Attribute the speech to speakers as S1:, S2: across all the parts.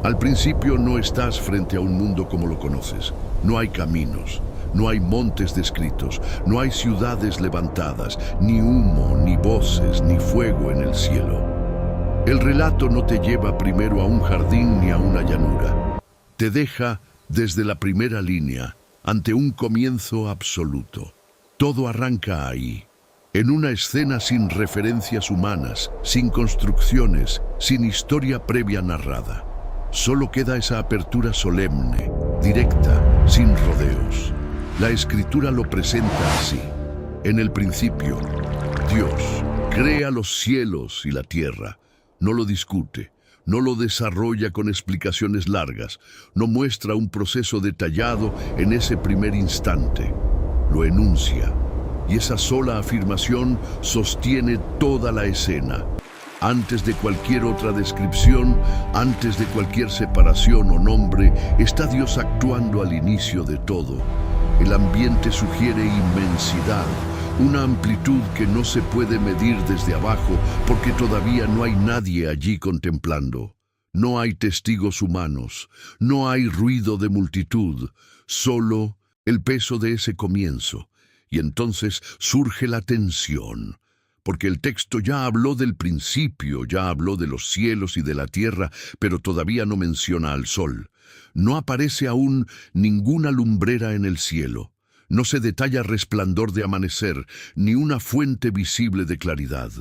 S1: Al principio no estás frente a un mundo como lo conoces. No hay caminos, no hay montes descritos, no hay ciudades levantadas, ni humo, ni voces, ni fuego en el cielo. El relato no te lleva primero a un jardín ni a una llanura. Te deja desde la primera línea, ante un comienzo absoluto. Todo arranca ahí, en una escena sin referencias humanas, sin construcciones, sin historia previa narrada. Solo queda esa apertura solemne, directa, sin rodeos. La escritura lo presenta así. En el principio, Dios crea los cielos y la tierra. No lo discute, no lo desarrolla con explicaciones largas, no muestra un proceso detallado en ese primer instante. Lo enuncia, y esa sola afirmación sostiene toda la escena. Antes de cualquier otra descripción, antes de cualquier separación o nombre, está Dios actuando al inicio de todo. El ambiente sugiere inmensidad, una amplitud que no se puede medir desde abajo porque todavía no hay nadie allí contemplando. No hay testigos humanos, no hay ruido de multitud, solo el peso de ese comienzo. Y entonces surge la tensión. Porque el texto ya habló del principio, ya habló de los cielos y de la tierra, pero todavía no menciona al sol. No aparece aún ninguna lumbrera en el cielo. No se detalla resplandor de amanecer, ni una fuente visible de claridad.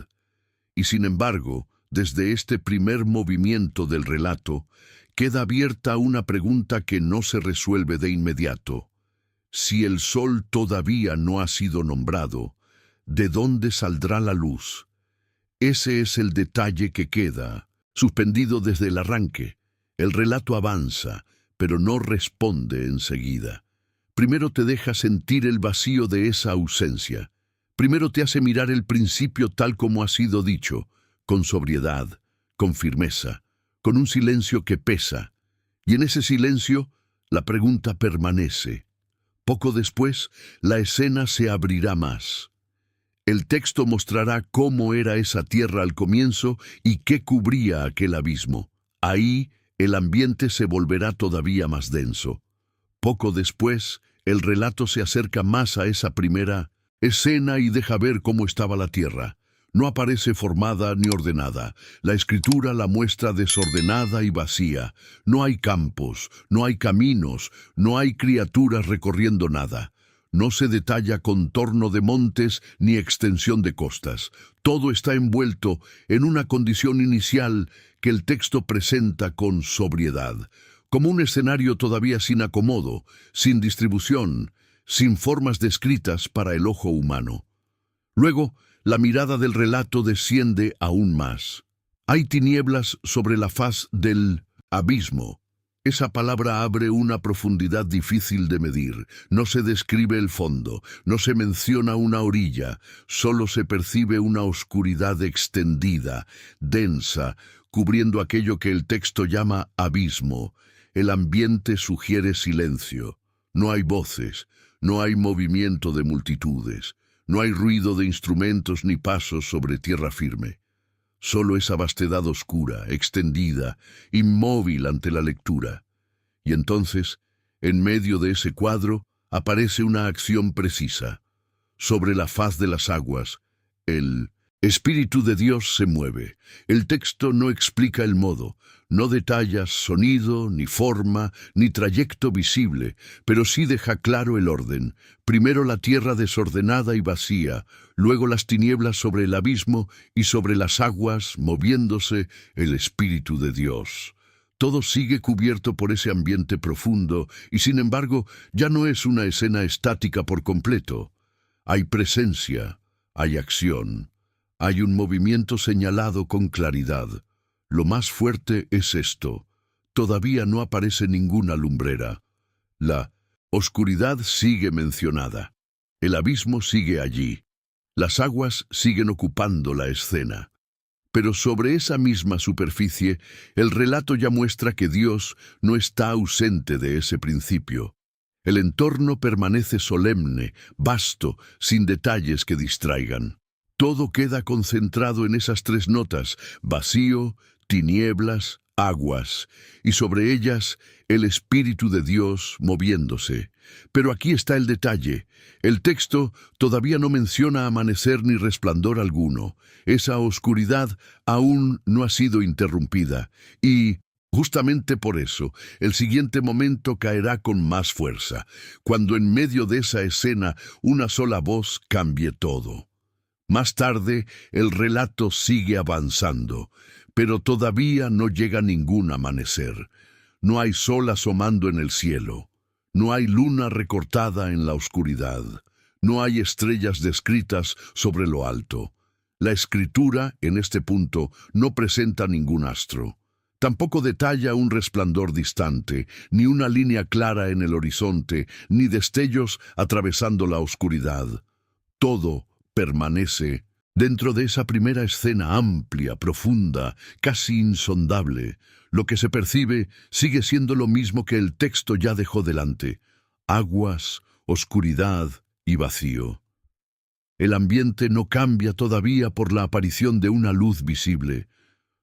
S1: Y sin embargo, desde este primer movimiento del relato, queda abierta una pregunta que no se resuelve de inmediato. Si el sol todavía no ha sido nombrado, ¿de dónde saldrá la luz? Ese es el detalle que queda, suspendido desde el arranque. El relato avanza, pero no responde enseguida. Primero te deja sentir el vacío de esa ausencia. Primero te hace mirar el principio tal como ha sido dicho, con sobriedad, con firmeza, con un silencio que pesa. Y en ese silencio, la pregunta permanece. Poco después, la escena se abrirá más. El texto mostrará cómo era esa tierra al comienzo y qué cubría aquel abismo. Ahí, el ambiente se volverá todavía más denso. Poco después, el relato se acerca más a esa primera escena y deja ver cómo estaba la tierra. No aparece formada ni ordenada. La escritura la muestra desordenada y vacía. No hay campos, no hay caminos, no hay criaturas recorriendo nada. No se detalla contorno de montes ni extensión de costas. Todo está envuelto en una condición inicial que el texto presenta con sobriedad, como un escenario todavía sin acomodo, sin distribución, sin formas descritas para el ojo humano. Luego, la mirada del relato desciende aún más. Hay tinieblas sobre la faz del abismo. Esa palabra abre una profundidad difícil de medir. No se describe el fondo, no se menciona una orilla, solo se percibe una oscuridad extendida, densa, cubriendo aquello que el texto llama abismo. El ambiente sugiere silencio. No hay voces, no hay movimiento de multitudes, no hay ruido de instrumentos ni pasos sobre tierra firme. Solo esa vastedad oscura, extendida, inmóvil ante la lectura. Y entonces, en medio de ese cuadro, aparece una acción precisa. Sobre la faz de las aguas, el Espíritu de Dios se mueve. El texto no explica el modo, no detalla sonido, ni forma, ni trayecto visible, pero sí deja claro el orden. Primero la tierra desordenada y vacía, luego las tinieblas sobre el abismo y sobre las aguas, moviéndose, el Espíritu de Dios. Todo sigue cubierto por ese ambiente profundo y, sin embargo, ya no es una escena estática por completo. Hay presencia, hay acción, hay un movimiento señalado con claridad. Lo más fuerte es esto. Todavía no aparece ninguna lumbrera. La oscuridad sigue mencionada. El abismo sigue allí. Las aguas siguen ocupando la escena. Pero sobre esa misma superficie, el relato ya muestra que Dios no está ausente de ese principio. El entorno permanece solemne, vasto, sin detalles que distraigan. Todo queda concentrado en esas tres notas: vacío, tinieblas, aguas, y sobre ellas el Espíritu de Dios moviéndose. Pero aquí está el detalle. El texto todavía no menciona amanecer ni resplandor alguno. Esa oscuridad aún no ha sido interrumpida, y justamente por eso, el siguiente momento caerá con más fuerza, cuando en medio de esa escena una sola voz cambie todo. Más tarde, el relato sigue avanzando, pero todavía no llega ningún amanecer. No hay sol asomando en el cielo. No hay luna recortada en la oscuridad. No hay estrellas descritas sobre lo alto. La escritura, en este punto, no presenta ningún astro. Tampoco detalla un resplandor distante, ni una línea clara en el horizonte, ni destellos atravesando la oscuridad. Todo permanece dentro de esa primera escena amplia, profunda, casi insondable. Lo que se percibe sigue siendo lo mismo que el texto ya dejó delante: aguas, oscuridad y vacío. El ambiente no cambia todavía por la aparición de una luz visible.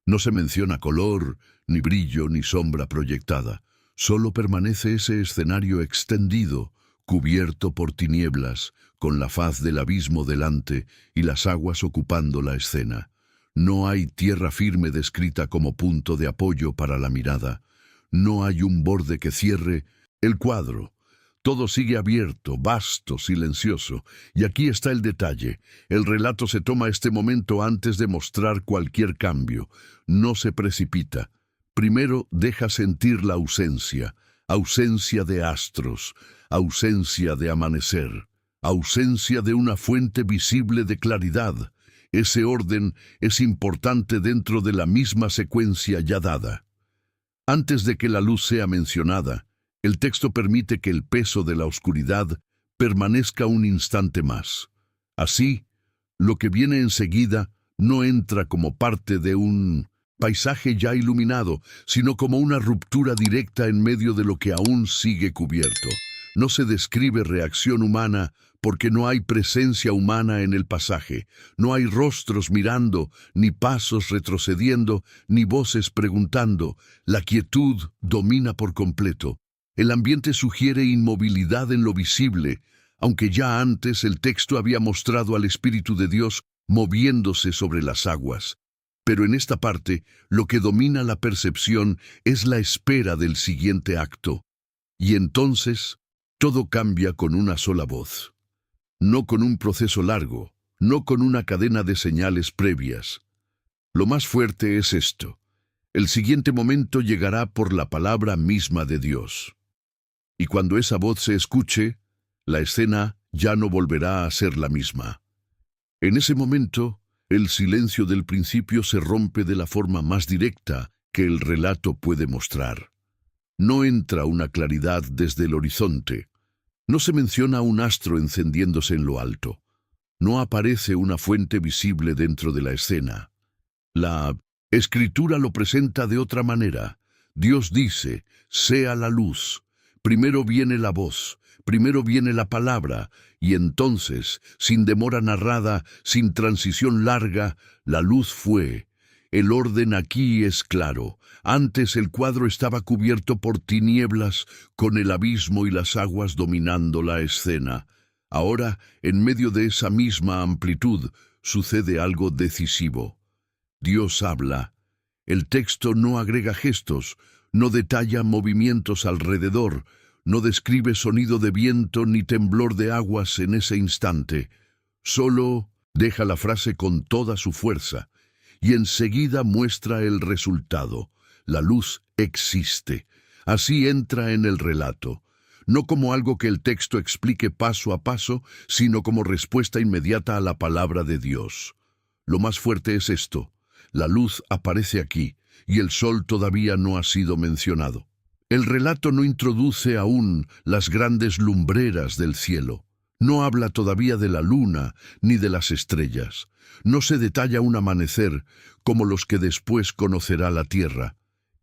S1: No se menciona color, ni brillo, ni sombra proyectada. Solo permanece ese escenario extendido, cubierto por tinieblas, con la faz del abismo delante y las aguas ocupando la escena. No hay tierra firme descrita como punto de apoyo para la mirada. No hay un borde que cierre el cuadro. Todo sigue abierto, vasto, silencioso. Y aquí está el detalle. El relato se toma este momento antes de mostrar cualquier cambio. No se precipita. Primero deja sentir la ausencia. Ausencia de astros. Ausencia de amanecer. Ausencia de una fuente visible de claridad. Ese orden es importante dentro de la misma secuencia ya dada. Antes de que la luz sea mencionada, el texto permite que el peso de la oscuridad permanezca un instante más. Así, lo que viene enseguida no entra como parte de un paisaje ya iluminado, sino como una ruptura directa en medio de lo que aún sigue cubierto. No se describe reacción humana porque no hay presencia humana en el pasaje. No hay rostros mirando, ni pasos retrocediendo, ni voces preguntando. La quietud domina por completo. El ambiente sugiere inmovilidad en lo visible, aunque ya antes el texto había mostrado al Espíritu de Dios moviéndose sobre las aguas. Pero en esta parte, lo que domina la percepción es la espera del siguiente acto. Y entonces, todo cambia con una sola voz. No con un proceso largo, no con una cadena de señales previas. Lo más fuerte es esto: el siguiente momento llegará por la palabra misma de Dios. Y cuando esa voz se escuche, la escena ya no volverá a ser la misma. En ese momento, el silencio del principio se rompe de la forma más directa que el relato puede mostrar. No entra una claridad desde el horizonte. No se menciona un astro encendiéndose en lo alto. No aparece una fuente visible dentro de la escena. La Escritura lo presenta de otra manera. Dios dice: sea la luz. Primero viene la voz, primero viene la palabra, y entonces, sin demora narrada, sin transición larga, la luz fue. El orden aquí es claro. Antes el cuadro estaba cubierto por tinieblas, con el abismo y las aguas dominando la escena. Ahora, en medio de esa misma amplitud, sucede algo decisivo. Dios habla. El texto no agrega gestos, no detalla movimientos alrededor, no describe sonido de viento ni temblor de aguas en ese instante. Solo deja la frase con toda su fuerza, y enseguida muestra el resultado. La luz existe. Así entra en el relato, no como algo que el texto explique paso a paso, sino como respuesta inmediata a la palabra de Dios. Lo más fuerte es esto: la luz aparece aquí, y el sol todavía no ha sido mencionado. El relato no introduce aún las grandes lumbreras del cielo. No habla todavía de la luna ni de las estrellas. No se detalla un amanecer como los que después conocerá la tierra.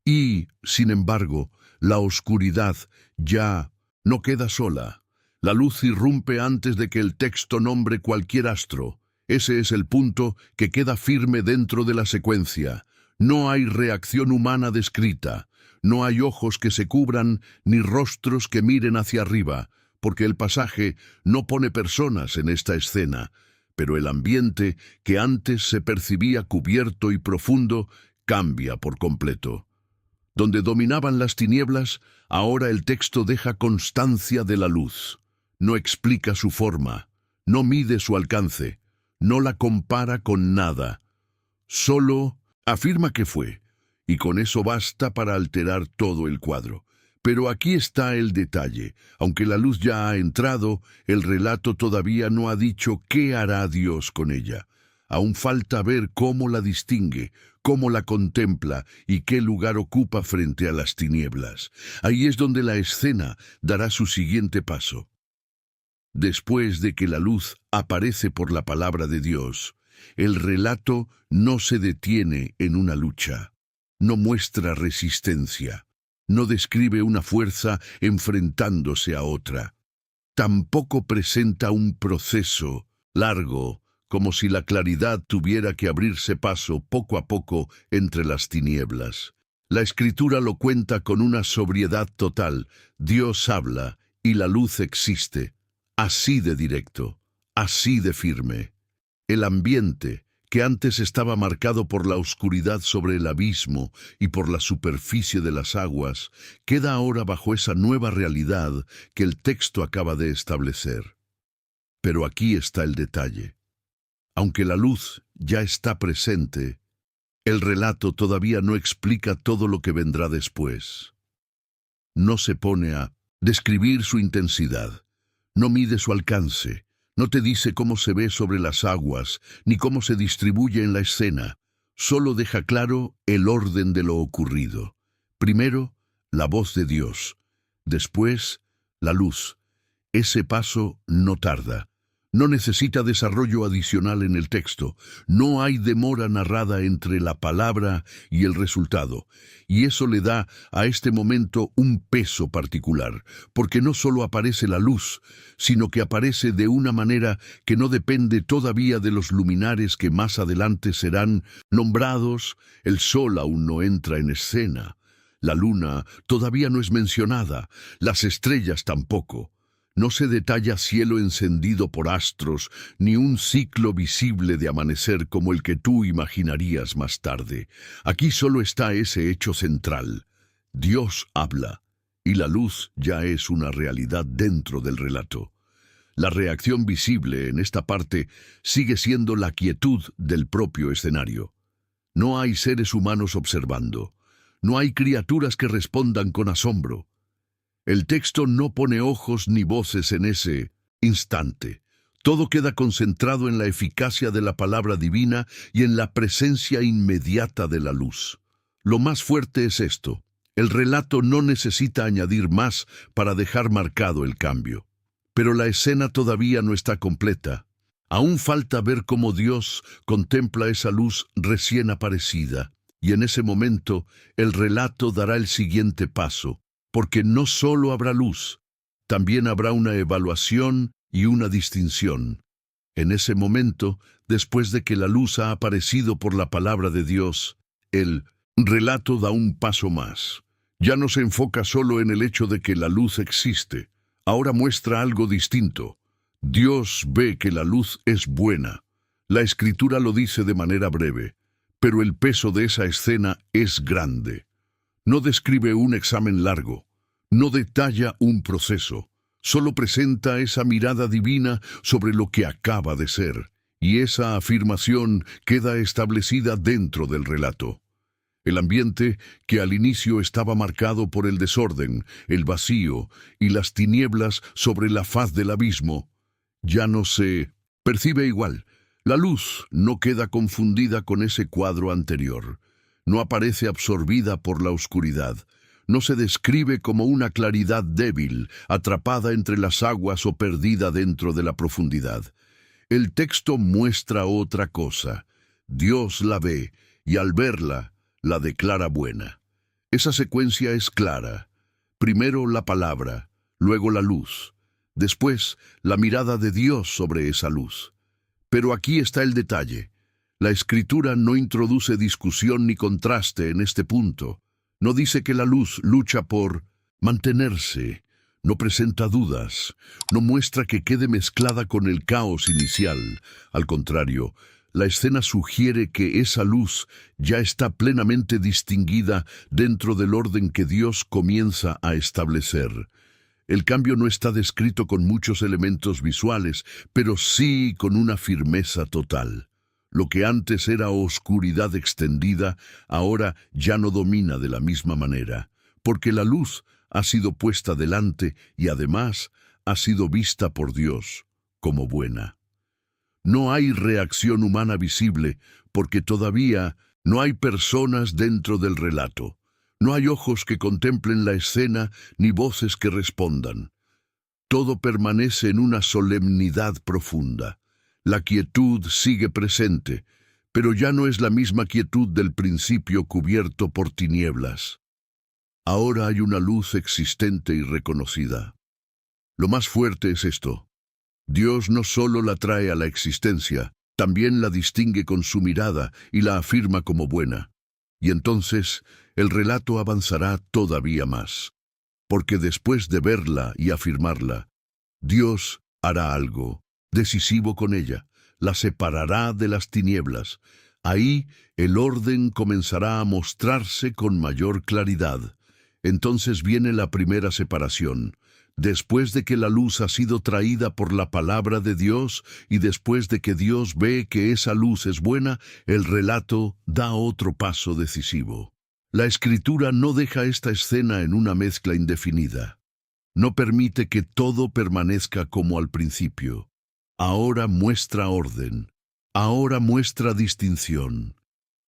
S1: Y, sin embargo, la oscuridad ya no queda sola. La luz irrumpe antes de que el texto nombre cualquier astro. Ese es el punto que queda firme dentro de la secuencia. No hay reacción humana descrita, no hay ojos que se cubran ni rostros que miren hacia arriba, porque el pasaje no pone personas en esta escena, pero el ambiente que antes se percibía cubierto y profundo cambia por completo. Donde dominaban las tinieblas, ahora el texto deja constancia de la luz. No explica su forma, no mide su alcance, no la compara con nada. Solo afirma que fue, y con eso basta para alterar todo el cuadro. Pero aquí está el detalle. Aunque la luz ya ha entrado, el relato todavía no ha dicho qué hará Dios con ella. Aún falta ver cómo la distingue, cómo la contempla y qué lugar ocupa frente a las tinieblas. Ahí es donde la escena dará su siguiente paso. Después de que la luz aparece por la palabra de Dios, el relato no se detiene en una lucha, no muestra resistencia, no describe una fuerza enfrentándose a otra. Tampoco presenta un proceso largo, como si la claridad tuviera que abrirse paso poco a poco entre las tinieblas. La Escritura lo cuenta con una sobriedad total. Dios habla y la luz existe, así de directo, así de firme. El ambiente, que antes estaba marcado por la oscuridad sobre el abismo y por la superficie de las aguas, queda ahora bajo esa nueva realidad que el texto acaba de establecer. Pero aquí está el detalle. Aunque la luz ya está presente, el relato todavía no explica todo lo que vendrá después. No se pone a describir su intensidad, no mide su alcance, no te dice cómo se ve sobre las aguas, ni cómo se distribuye en la escena. Solo deja claro el orden de lo ocurrido. Primero, la voz de Dios. Después, la luz. Ese paso no tarda. No necesita desarrollo adicional en el texto. No hay demora narrada entre la palabra y el resultado. Y eso le da a este momento un peso particular, porque no solo aparece la luz, sino que aparece de una manera que no depende todavía de los luminares que más adelante serán nombrados. El sol aún no entra en escena. La luna todavía no es mencionada, las estrellas tampoco. No se detalla cielo encendido por astros, ni un ciclo visible de amanecer como el que tú imaginarías más tarde. Aquí solo está ese hecho central. Dios habla, y la luz ya es una realidad dentro del relato. La reacción visible en esta parte sigue siendo la quietud del propio escenario. No hay seres humanos observando. No hay criaturas que respondan con asombro. El texto no pone ojos ni voces en ese instante. Todo queda concentrado en la eficacia de la palabra divina y en la presencia inmediata de la luz. Lo más fuerte es esto. El relato no necesita añadir más para dejar marcado el cambio. Pero la escena todavía no está completa. Aún falta ver cómo Dios contempla esa luz recién aparecida. Y en ese momento el relato dará el siguiente paso. Porque no solo habrá luz, también habrá una evaluación y una distinción. En ese momento, después de que la luz ha aparecido por la palabra de Dios, el relato da un paso más. Ya no se enfoca solo en el hecho de que la luz existe. Ahora muestra algo distinto. Dios ve que la luz es buena. La Escritura lo dice de manera breve, pero el peso de esa escena es grande. No describe un examen largo, no detalla un proceso, solo presenta esa mirada divina sobre lo que acaba de ser, y esa afirmación queda establecida dentro del relato. El ambiente, que al inicio estaba marcado por el desorden, el vacío y las tinieblas sobre la faz del abismo, ya no se percibe igual. La luz no queda confundida con ese cuadro anterior. No aparece absorbida por la oscuridad. No se describe como una claridad débil, atrapada entre las aguas o perdida dentro de la profundidad. El texto muestra otra cosa. Dios la ve, y al verla, la declara buena. Esa secuencia es clara. Primero la palabra, luego la luz. Después, la mirada de Dios sobre esa luz. Pero aquí está el detalle. La Escritura no introduce discusión ni contraste en este punto. No dice que la luz lucha por mantenerse, no presenta dudas, no muestra que quede mezclada con el caos inicial. Al contrario, la escena sugiere que esa luz ya está plenamente distinguida dentro del orden que Dios comienza a establecer. El cambio no está descrito con muchos elementos visuales, pero sí con una firmeza total. Lo que antes era oscuridad extendida, ahora ya no domina de la misma manera, porque la luz ha sido puesta delante y además ha sido vista por Dios como buena. No hay reacción humana visible, porque todavía no hay personas dentro del relato. No hay ojos que contemplen la escena ni voces que respondan. Todo permanece en una solemnidad profunda. La quietud sigue presente, pero ya no es la misma quietud del principio cubierto por tinieblas. Ahora hay una luz existente y reconocida. Lo más fuerte es esto. Dios no solo la trae a la existencia, también la distingue con su mirada y la afirma como buena. Y entonces el relato avanzará todavía más, porque después de verla y afirmarla, Dios hará algo decisivo con ella, la separará de las tinieblas. Ahí el orden comenzará a mostrarse con mayor claridad. Entonces viene la primera separación. Después de que la luz ha sido traída por la palabra de Dios y después de que Dios ve que esa luz es buena, el relato da otro paso decisivo. La Escritura no deja esta escena en una mezcla indefinida. No permite que todo permanezca como al principio. Ahora muestra orden. Ahora muestra distinción.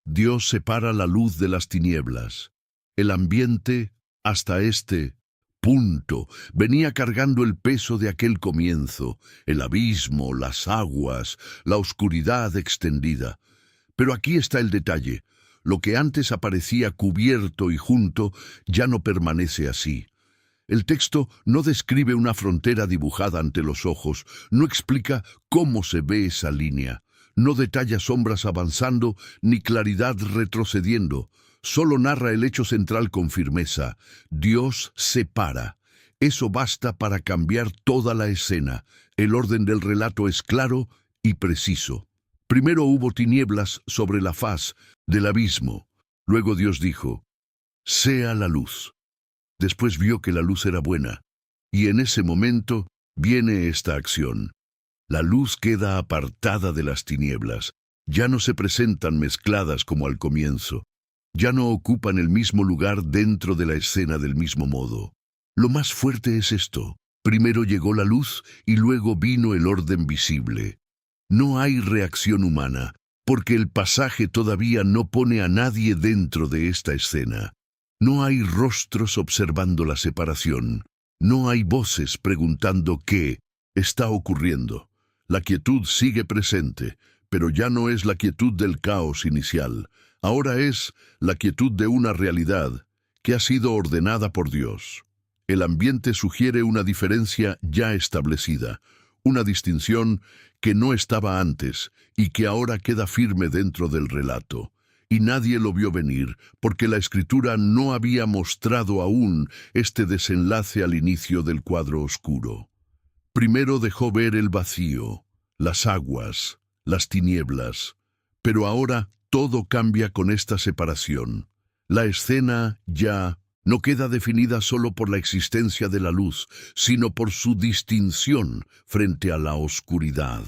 S1: Dios separa la luz de las tinieblas. El ambiente, hasta este punto, venía cargando el peso de aquel comienzo, el abismo, las aguas, la oscuridad extendida. Pero aquí está el detalle. Lo que antes aparecía cubierto y junto, ya no permanece así. El texto no describe una frontera dibujada ante los ojos, no explica cómo se ve esa línea, no detalla sombras avanzando ni claridad retrocediendo. Solo narra el hecho central con firmeza. Dios separa. Eso basta para cambiar toda la escena. El orden del relato es claro y preciso. Primero hubo tinieblas sobre la faz del abismo. Luego Dios dijo, «Sea la luz». Después vio que la luz era buena. Y en ese momento viene esta acción. La luz queda apartada de las tinieblas. Ya no se presentan mezcladas como al comienzo. Ya no ocupan el mismo lugar dentro de la escena del mismo modo. Lo más fuerte es esto. Primero llegó la luz y luego vino el orden visible. No hay reacción humana, porque el pasaje todavía no pone a nadie dentro de esta escena. No hay rostros observando la separación. No hay voces preguntando qué está ocurriendo. La quietud sigue presente, pero ya no es la quietud del caos inicial. Ahora es la quietud de una realidad que ha sido ordenada por Dios. El ambiente sugiere una diferencia ya establecida, una distinción que no estaba antes y que ahora queda firme dentro del relato. Y nadie lo vio venir, porque la Escritura no había mostrado aún este desenlace al inicio del cuadro oscuro. Primero dejó ver el vacío, las aguas, las tinieblas, pero ahora todo cambia con esta separación. La escena ya no queda definida solo por la existencia de la luz, sino por su distinción frente a la oscuridad.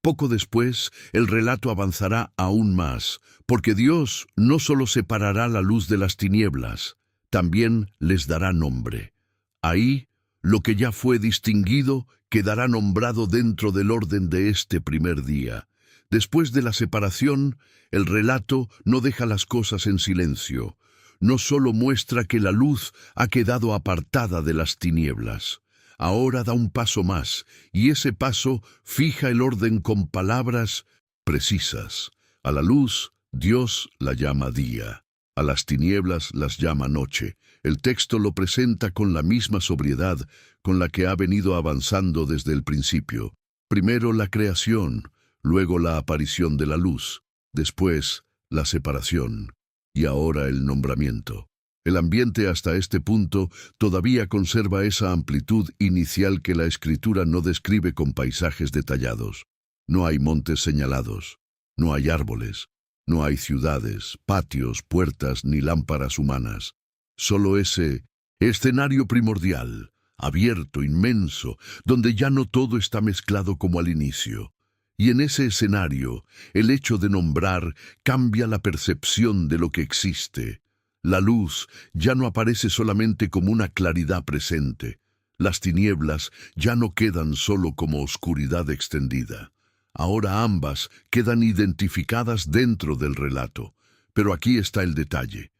S1: Poco después, el relato avanzará aún más, porque Dios no solo separará la luz de las tinieblas, también les dará nombre. Ahí, lo que ya fue distinguido quedará nombrado dentro del orden de este primer día. Después de la separación, el relato no deja las cosas en silencio. No solo muestra que la luz ha quedado apartada de las tinieblas. Ahora da un paso más, y ese paso fija el orden con palabras precisas. A la luz, Dios la llama día. A las tinieblas las llama noche. El texto lo presenta con la misma sobriedad con la que ha venido avanzando desde el principio. Primero la creación, luego la aparición de la luz. después la separación y ahora el nombramiento. El ambiente hasta este punto todavía conserva esa amplitud inicial que la escritura no describe con paisajes detallados. No hay montes señalados, no hay árboles, no hay ciudades, patios, puertas ni lámparas humanas. Solo ese escenario primordial, abierto, inmenso, donde ya no todo está mezclado como al inicio. Y en ese escenario, el hecho de nombrar cambia la percepción de lo que existe. La luz ya no aparece solamente como una claridad presente. Las tinieblas ya no quedan solo como oscuridad extendida. Ahora ambas quedan identificadas dentro del relato. Pero aquí está el detalle.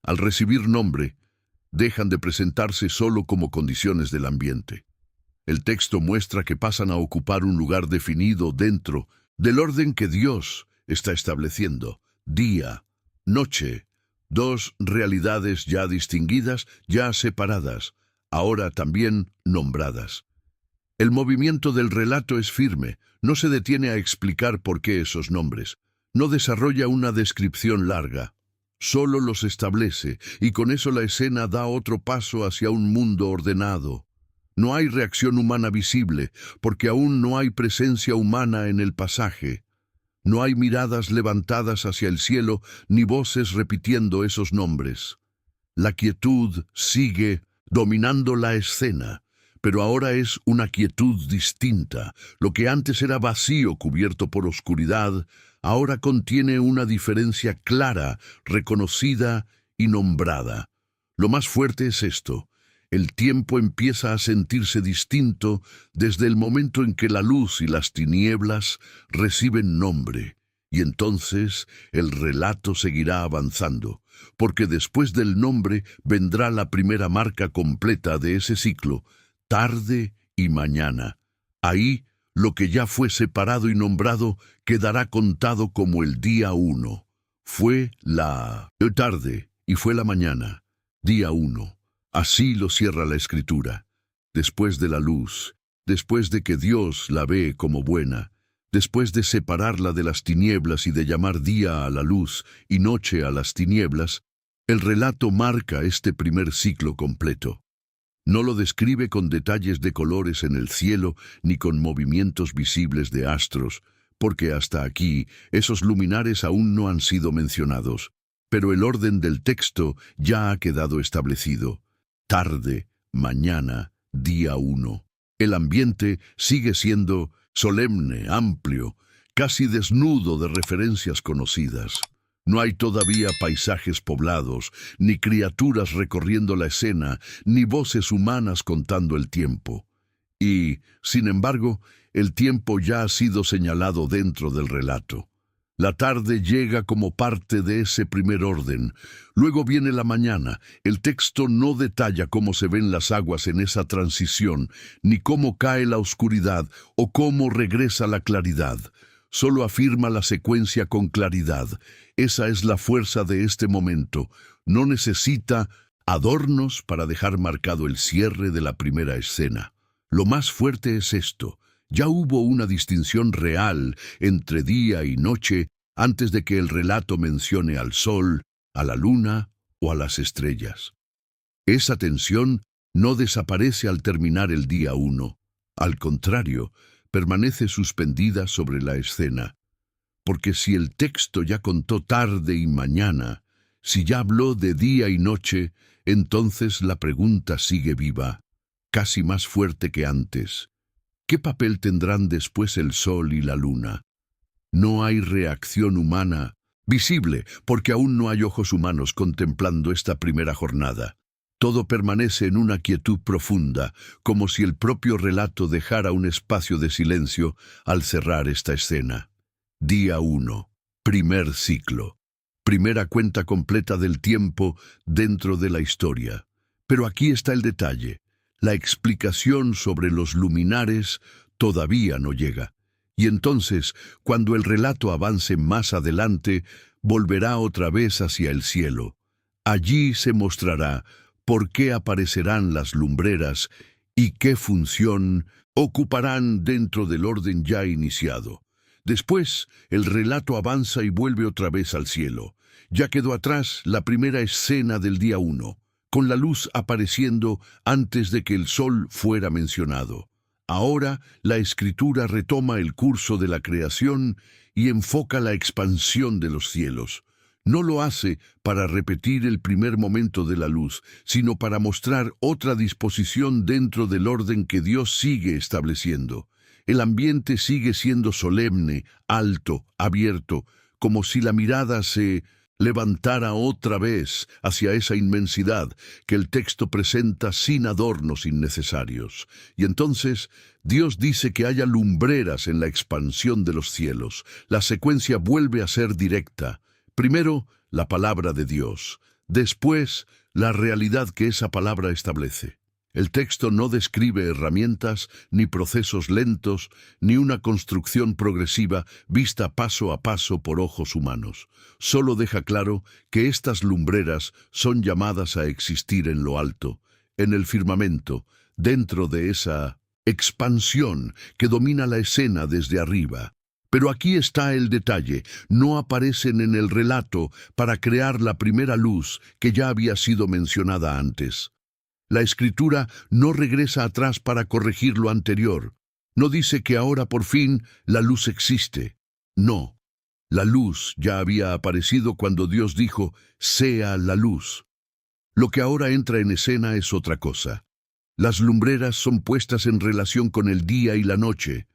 S1: Al recibir nombre, dejan de presentarse solo como condiciones del ambiente. El texto muestra que pasan a ocupar un lugar definido dentro del orden que Dios está estableciendo. Día, noche, dos realidades ya distinguidas, ya separadas, ahora también nombradas. El movimiento del relato es firme, no se detiene a explicar por qué esos nombres, no desarrolla una descripción larga, solo los establece y con eso la escena da otro paso hacia un mundo ordenado. No hay reacción humana visible, porque aún no hay presencia humana en el pasaje. No hay miradas levantadas hacia el cielo, ni voces repitiendo esos nombres. La quietud sigue dominando la escena, pero ahora es una quietud distinta. Lo que antes era vacío cubierto por oscuridad, ahora contiene una diferencia clara, reconocida y nombrada. Lo más fuerte es esto. El tiempo empieza a sentirse distinto desde el momento en que la luz y las tinieblas reciben nombre, y entonces el relato seguirá avanzando, porque después del nombre vendrá la primera marca completa de ese ciclo, tarde y mañana. Ahí, lo que ya fue separado y nombrado quedará contado como el día 1. Fue la tarde y fue la mañana, día 1. Así lo cierra la Escritura. Después de la luz, después de que Dios la ve como buena, después de separarla de las tinieblas y de llamar día a la luz y noche a las tinieblas, el relato marca este primer ciclo completo. No lo describe con detalles de colores en el cielo ni con movimientos visibles de astros, porque hasta aquí esos luminares aún no han sido mencionados, pero el orden del texto ya ha quedado establecido. Tarde, mañana, día 1. El ambiente sigue siendo solemne, amplio, casi desnudo de referencias conocidas. No hay todavía paisajes poblados, ni criaturas recorriendo la escena, ni voces humanas contando el tiempo. Y, sin embargo, el tiempo ya ha sido señalado dentro del relato. La tarde llega como parte de ese primer orden. Luego viene la mañana. El texto no detalla cómo se ven las aguas en esa transición, ni cómo cae la oscuridad o cómo regresa la claridad. Solo afirma la secuencia con claridad. Esa es la fuerza de este momento. No necesita adornos para dejar marcado el cierre de la primera escena. Lo más fuerte es esto. Ya hubo una distinción real entre día y noche antes de que el relato mencione al sol, a la luna o a las estrellas. Esa tensión no desaparece al terminar el día 1. Al contrario, permanece suspendida sobre la escena. Porque si el texto ya contó tarde y mañana, si ya habló de día y noche, entonces la pregunta sigue viva, casi más fuerte que antes. ¿Qué papel tendrán después el sol y la luna? No hay reacción humana visible, porque aún no hay ojos humanos contemplando esta primera jornada. Todo permanece en una quietud profunda, como si el propio relato dejara un espacio de silencio al cerrar esta escena. Día 1. Primer ciclo. Primera cuenta completa del tiempo dentro de la historia. Pero aquí está el detalle. La explicación sobre los luminares todavía no llega. Y entonces, cuando el relato avance más adelante, volverá otra vez hacia el cielo. Allí se mostrará por qué aparecerán las lumbreras y qué función ocuparán dentro del orden ya iniciado. Después, el relato avanza y vuelve otra vez al cielo. Ya quedó atrás la primera escena del día 1, con la luz apareciendo antes de que el sol fuera mencionado. Ahora, la escritura retoma el curso de la creación y enfoca la expansión de los cielos. No lo hace para repetir el primer momento de la luz, sino para mostrar otra disposición dentro del orden que Dios sigue estableciendo. El ambiente sigue siendo solemne, alto, abierto, como si la mirada se levantara otra vez hacia esa inmensidad que el texto presenta sin adornos innecesarios. Y entonces Dios dice que haya lumbreras en la expansión de los cielos. La secuencia vuelve a ser directa. Primero, la palabra de Dios. Después, la realidad que esa palabra establece. El texto no describe herramientas, ni procesos lentos, ni una construcción progresiva vista paso a paso por ojos humanos. Solo deja claro que estas lumbreras son llamadas a existir en lo alto, en el firmamento, dentro de esa expansión que domina la escena desde arriba. Pero aquí está el detalle: no aparecen en el relato para crear la primera luz que ya había sido mencionada antes. La Escritura no regresa atrás para corregir lo anterior. No dice que ahora por fin la luz existe. No, la luz ya había aparecido cuando Dios dijo, sea la luz. Lo que ahora entra en escena es otra cosa. Las lumbreras son puestas en relación con el día y la noche.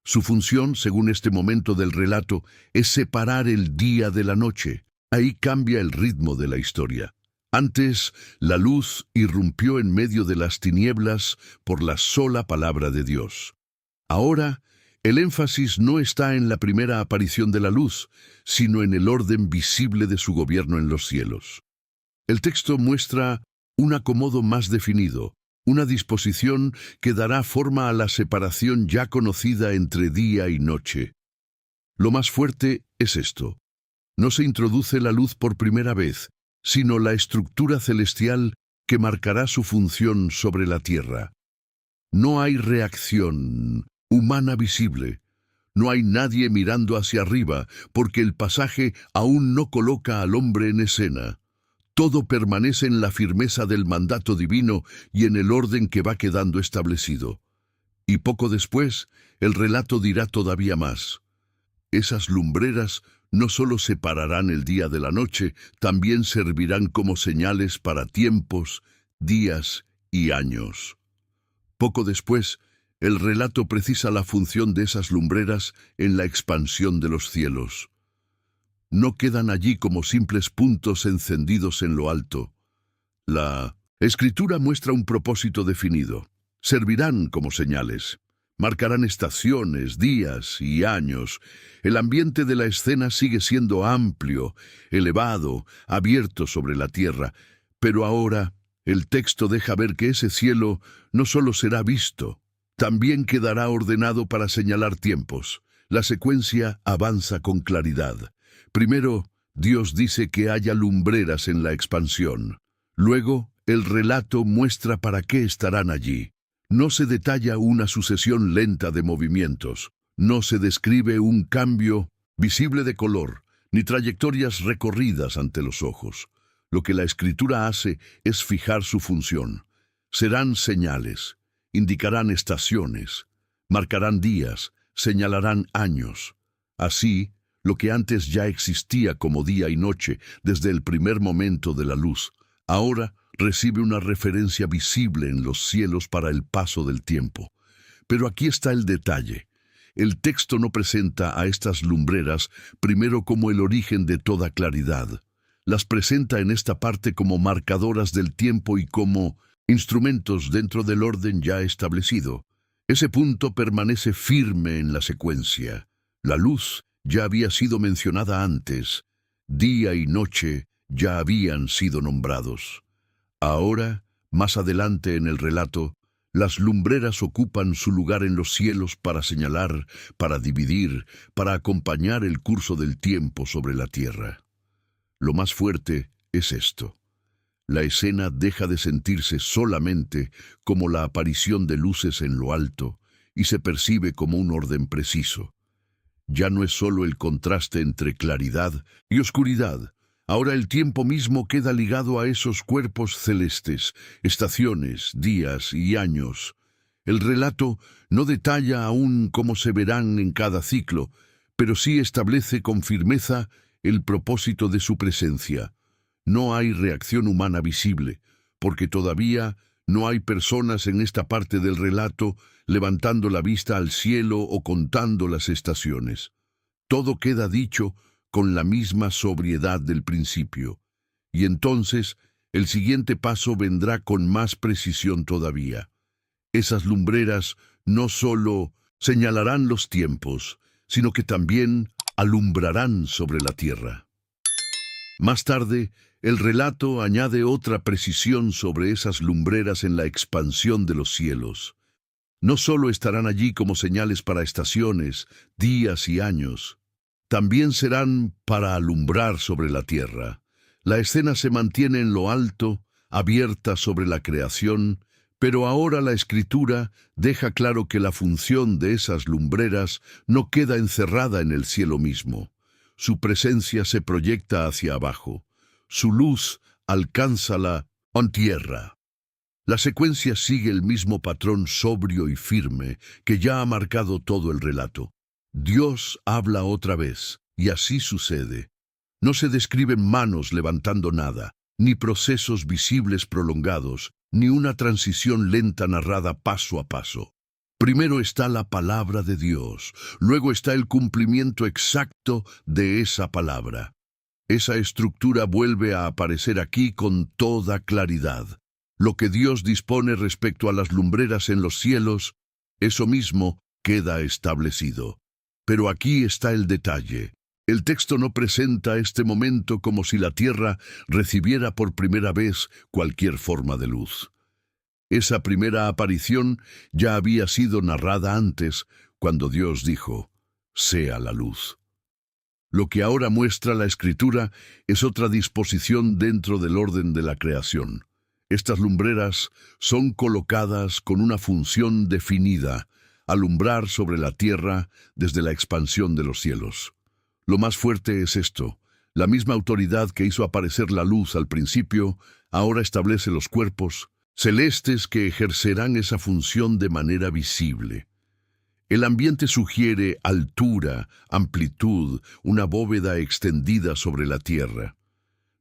S1: Su función, según este momento del relato, es separar el día de la noche. Ahí cambia el ritmo de la historia. Antes, la luz irrumpió en medio de las tinieblas por la sola palabra de Dios. Ahora, el énfasis no está en la primera aparición de la luz, sino en el orden visible de su gobierno en los cielos. El texto muestra un acomodo más definido, una disposición que dará forma a la separación ya conocida entre día y noche. Lo más fuerte es esto: no se introduce la luz por primera vez, sino la estructura celestial que marcará su función sobre la tierra. No hay reacción humana visible. No hay nadie mirando hacia arriba, porque el pasaje aún no coloca al hombre en escena. Todo permanece en la firmeza del mandato divino y en el orden que va quedando establecido. Y poco después, el relato dirá todavía más. Esas lumbreras no solo separarán el día de la noche, también servirán como señales para tiempos, días y años. Poco después, el relato precisa la función de esas lumbreras en la expansión de los cielos. No quedan allí como simples puntos encendidos en lo alto. La Escritura muestra un propósito definido. Servirán como señales. Marcarán estaciones, días y años. El ambiente de la escena sigue siendo amplio, elevado, abierto sobre la tierra, pero ahora el texto deja ver que ese cielo no solo será visto, también quedará ordenado para señalar tiempos. La secuencia avanza con claridad. Primero, Dios dice que haya lumbreras en la expansión. Luego, el relato muestra para qué estarán allí. No se detalla una sucesión lenta de movimientos, no se describe un cambio visible de color, ni trayectorias recorridas ante los ojos. Lo que la Escritura hace es fijar su función. Serán señales, indicarán estaciones, marcarán días, señalarán años. Así, lo que antes ya existía como día y noche desde el primer momento de la luz, ahora recibe una referencia visible en los cielos para el paso del tiempo. Pero aquí está el detalle. El texto no presenta a estas lumbreras primero como el origen de toda claridad. Las presenta en esta parte como marcadoras del tiempo y como instrumentos dentro del orden ya establecido. Ese punto permanece firme en la secuencia. La luz ya había sido mencionada antes. Día y noche ya habían sido nombrados. Ahora, más adelante en el relato, las lumbreras ocupan su lugar en los cielos para señalar, para dividir, para acompañar el curso del tiempo sobre la tierra. Lo más fuerte es esto. La escena deja de sentirse solamente como la aparición de luces en lo alto y se percibe como un orden preciso. Ya no es solo el contraste entre claridad y oscuridad. Ahora el tiempo mismo queda ligado a esos cuerpos celestes, estaciones, días y años. El relato no detalla aún cómo se verán en cada ciclo, pero sí establece con firmeza el propósito de su presencia. No hay reacción humana visible, porque todavía no hay personas en esta parte del relato levantando la vista al cielo o contando las estaciones. Todo queda dicho con la misma sobriedad del principio. Y entonces el siguiente paso vendrá con más precisión todavía. Esas lumbreras no solo señalarán los tiempos, sino que también alumbrarán sobre la tierra. Más tarde, el relato añade otra precisión sobre esas lumbreras en la expansión de los cielos. No solo estarán allí como señales para estaciones, días y años, también serán para alumbrar sobre la tierra. La escena se mantiene en lo alto, abierta sobre la creación, pero ahora la Escritura deja claro que la función de esas lumbreras no queda encerrada en el cielo mismo. Su presencia se proyecta hacia abajo. Su luz alcanza la tierra. La secuencia sigue el mismo patrón sobrio y firme que ya ha marcado todo el relato. Dios habla otra vez, y así sucede. No se describen manos levantando nada, ni procesos visibles prolongados, ni una transición lenta narrada paso a paso. Primero está la palabra de Dios, luego está el cumplimiento exacto de esa palabra. Esa estructura vuelve a aparecer aquí con toda claridad. Lo que Dios dispone respecto a las lumbreras en los cielos, eso mismo queda establecido. Pero aquí está el detalle. El texto no presenta este momento como si la tierra recibiera por primera vez cualquier forma de luz. Esa primera aparición ya había sido narrada antes, cuando Dios dijo, «Sea la luz». Lo que ahora muestra la Escritura es otra disposición dentro del orden de la creación. Estas lumbreras son colocadas con una función definida, alumbrar sobre la tierra desde la expansión de los cielos. Lo más fuerte es esto. La misma autoridad que hizo aparecer la luz al principio, ahora establece los cuerpos celestes que ejercerán esa función de manera visible. El ambiente sugiere altura, amplitud, una bóveda extendida sobre la tierra.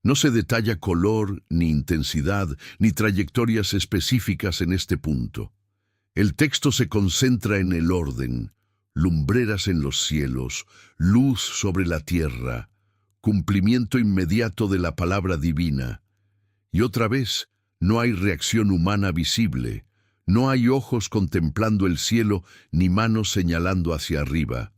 S1: No se detalla color, ni intensidad, ni trayectorias específicas en este punto. El texto se concentra en el orden, lumbreras en los cielos, luz sobre la tierra, cumplimiento inmediato de la palabra divina. Y otra vez, no hay reacción humana visible, no hay ojos contemplando el cielo ni manos señalando hacia arriba.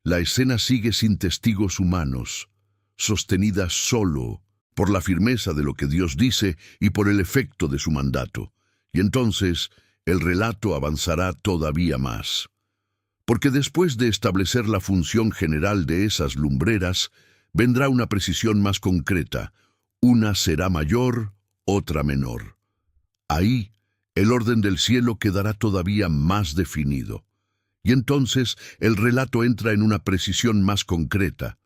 S1: La escena sigue sin testigos humanos, sostenida solo por la firmeza de lo que Dios dice y por el efecto de su mandato. Y entonces, el relato avanzará todavía más. Porque después de establecer la función general de esas lumbreras, vendrá una precisión más concreta. Una será mayor, otra menor. Ahí, el orden del cielo quedará todavía más definido. Y entonces, el relato entra en una precisión más concreta.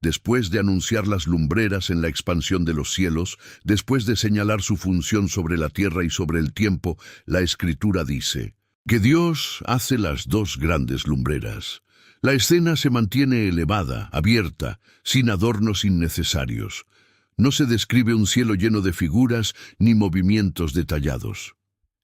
S1: Después de anunciar las lumbreras en la expansión de los cielos, después de señalar su función sobre la tierra y sobre el tiempo, la Escritura dice que Dios hace las dos grandes lumbreras. La escena se mantiene elevada, abierta, sin adornos innecesarios. No se describe un cielo lleno de figuras ni movimientos detallados.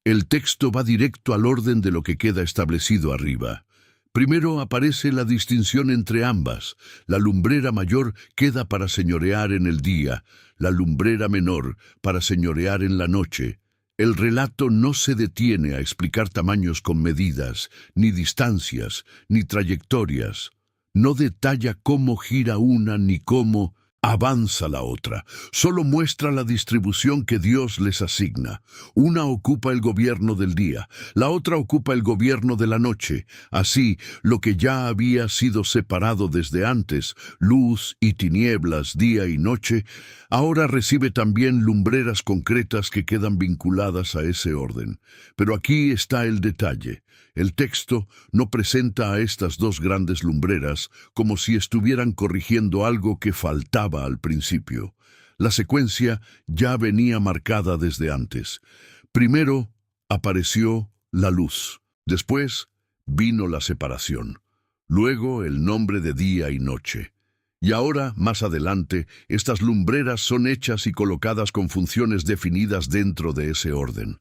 S1: El texto va directo al orden de lo que queda establecido arriba. Primero aparece la distinción entre ambas. La lumbrera mayor queda para señorear en el día, la lumbrera menor para señorear en la noche. El relato no se detiene a explicar tamaños con medidas, ni distancias, ni trayectorias. No detalla cómo gira una ni cómo Avanza la otra, solo muestra la distribución que Dios les asigna. Una ocupa el gobierno del día, la otra ocupa el gobierno de la noche. Así, lo que ya había sido separado desde antes, luz y tinieblas, día y noche, ahora recibe también lumbreras concretas que quedan vinculadas a ese orden. Pero aquí está el detalle. El texto no presenta a estas dos grandes lumbreras como si estuvieran corrigiendo algo que faltaba al principio. La secuencia ya venía marcada desde antes. Primero apareció la luz, después vino la separación, luego el nombre de día y noche. Y ahora, más adelante, estas lumbreras son hechas y colocadas con funciones definidas dentro de ese orden.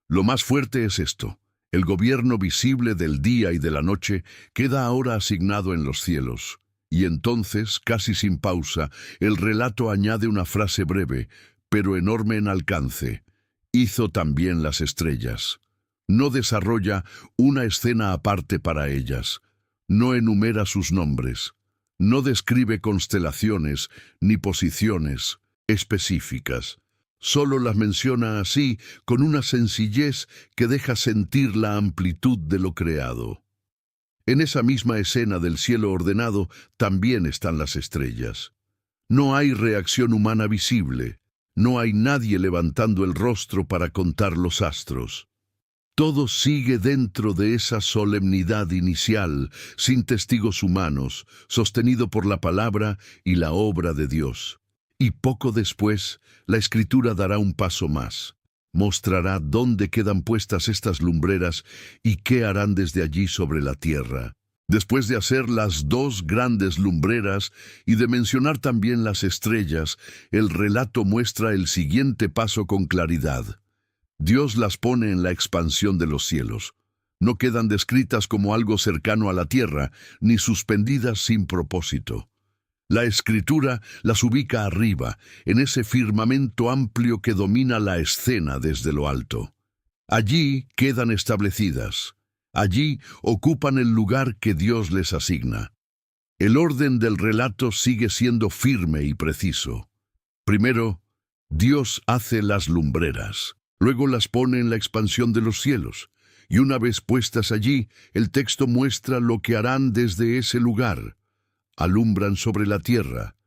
S1: Lo más fuerte es esto. El gobierno visible del día y de la noche queda ahora asignado en los cielos. Y entonces, casi sin pausa, el relato añade una frase breve, pero enorme en alcance. Hizo también las estrellas. No desarrolla una escena aparte para ellas. No enumera sus nombres. No describe constelaciones ni posiciones específicas. Solo las menciona así, con una sencillez que deja sentir la amplitud de lo creado. En esa misma escena del cielo ordenado también están las estrellas. No hay reacción humana visible, no hay nadie levantando el rostro para contar los astros. Todo sigue dentro de esa solemnidad inicial, sin testigos humanos, sostenido por la palabra y la obra de Dios. Y poco después, la Escritura dará un paso más. Mostrará dónde quedan puestas estas lumbreras y qué harán desde allí sobre la tierra. Después de hacer las dos grandes lumbreras y de mencionar también las estrellas, el relato muestra el siguiente paso con claridad. Dios las pone en la expansión de los cielos. No quedan descritas como algo cercano a la tierra, ni suspendidas sin propósito. La Escritura las ubica arriba, en ese firmamento amplio que domina la escena desde lo alto. Allí quedan establecidas. Allí ocupan el lugar que Dios les asigna. El orden del relato sigue siendo firme y preciso. Primero, Dios hace las lumbreras. Luego las pone en la expansión de los cielos. Y una vez puestas allí, el texto muestra lo que harán desde ese lugar. Alumbran sobre la tierra.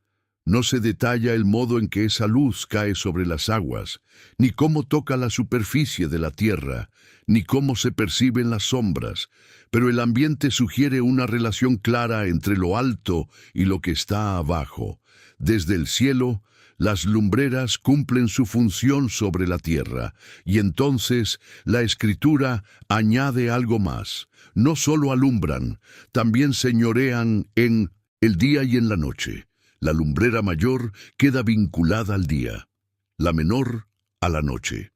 S1: No se detalla el modo en que esa luz cae sobre las aguas, ni cómo toca la superficie de la tierra, ni cómo se perciben las sombras, pero el ambiente sugiere una relación clara entre lo alto y lo que está abajo. Desde el cielo, las lumbreras cumplen su función sobre la tierra, y entonces la Escritura añade algo más. No solo alumbran, también señorean en el día y en la noche. La lumbrera mayor queda vinculada al día, la menor a la noche.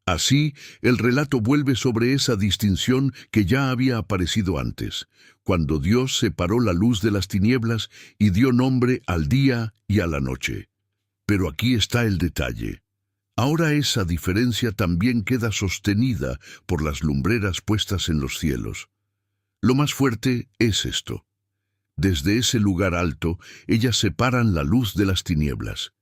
S1: Así, el relato vuelve sobre esa distinción que ya había aparecido antes, cuando Dios separó la luz de las tinieblas y dio nombre al día y a la noche. Pero aquí está el detalle. Ahora esa diferencia también queda sostenida por las lumbreras puestas en los cielos. Lo más fuerte es esto. Desde ese lugar alto, ellas separan la luz de las tinieblas.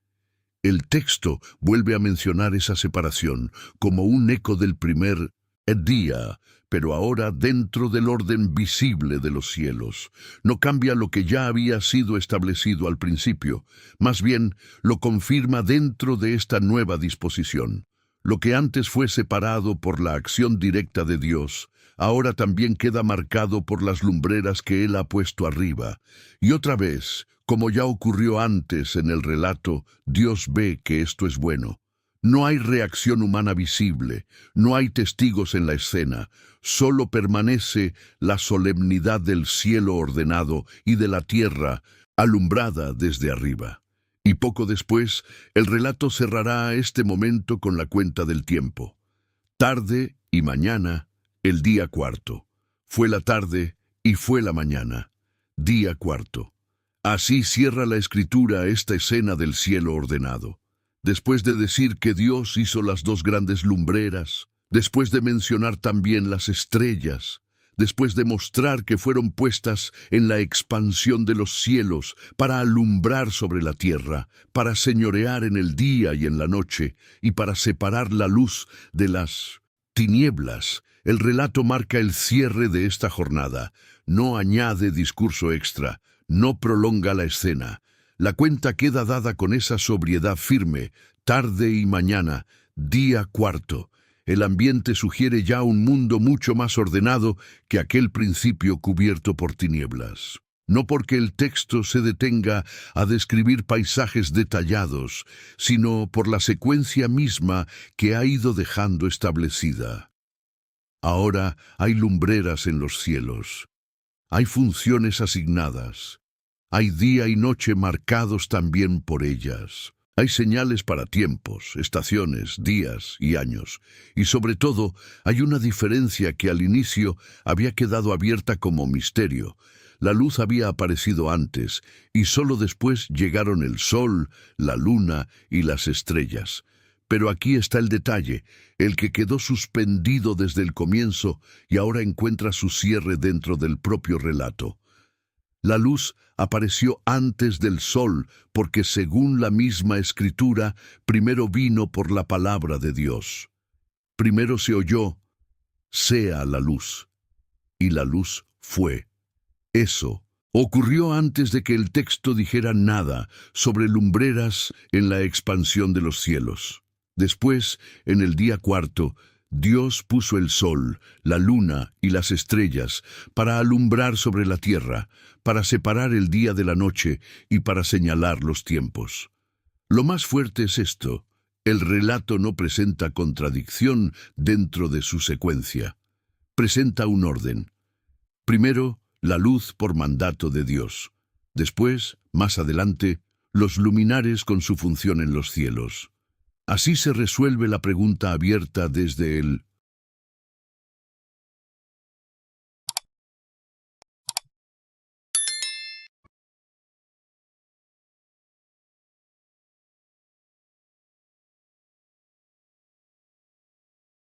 S1: El texto vuelve a mencionar esa separación como un eco del primer día, pero ahora dentro del orden visible de los cielos. No cambia lo que ya había sido establecido al principio, más bien lo confirma dentro de esta nueva disposición. Lo que antes fue separado por la acción directa de Dios, ahora también queda marcado por las lumbreras que Él ha puesto arriba. Y otra vez, como ya ocurrió antes en el relato, Dios ve que esto es bueno. No hay reacción humana visible, no hay testigos en la escena, solo permanece la solemnidad del cielo ordenado y de la tierra, alumbrada desde arriba. Y poco después, el relato cerrará este momento con la cuenta del tiempo. Tarde y mañana, el día cuarto. Fue la tarde y fue la mañana, día cuarto. Así cierra la Escritura esta escena del cielo ordenado. Después de decir que Dios hizo las dos grandes lumbreras, después de mencionar también las estrellas, después de mostrar que fueron puestas en la expansión de los cielos, para alumbrar sobre la tierra, para señorear en el día y en la noche, y para separar la luz de las tinieblas. El relato marca el cierre de esta jornada. No añade discurso extra, no prolonga la escena. La cuenta queda dada con esa sobriedad firme, tarde y mañana, día cuarto. El ambiente sugiere ya un mundo mucho más ordenado que aquel principio cubierto por tinieblas. No porque el texto se detenga a describir paisajes detallados, sino por la secuencia misma que ha ido dejando establecida. Ahora hay lumbreras en los cielos, hay funciones asignadas, hay día y noche marcados también por ellas. Hay señales para tiempos, estaciones, días y años. Y sobre todo, hay una diferencia que al inicio había quedado abierta como misterio. La luz había aparecido antes, y solo después llegaron el sol, la luna y las estrellas. Pero aquí está el detalle, el que quedó suspendido desde el comienzo y ahora encuentra su cierre dentro del propio relato. La luz apareció antes del sol, porque según la misma Escritura, primero vino por la palabra de Dios. Primero se oyó, sea la luz, y la luz fue. Eso ocurrió antes de que el texto dijera nada sobre lumbreras en la expansión de los cielos. Después, en el día cuarto, Dios puso el sol, la luna y las estrellas para alumbrar sobre la tierra, para separar el día de la noche y para señalar los tiempos. Lo más fuerte es esto: el relato no presenta contradicción dentro de su secuencia. Presenta un orden. Primero, la luz por mandato de Dios. Después, más adelante, los luminares con su función en los cielos. Así se resuelve la pregunta abierta desde el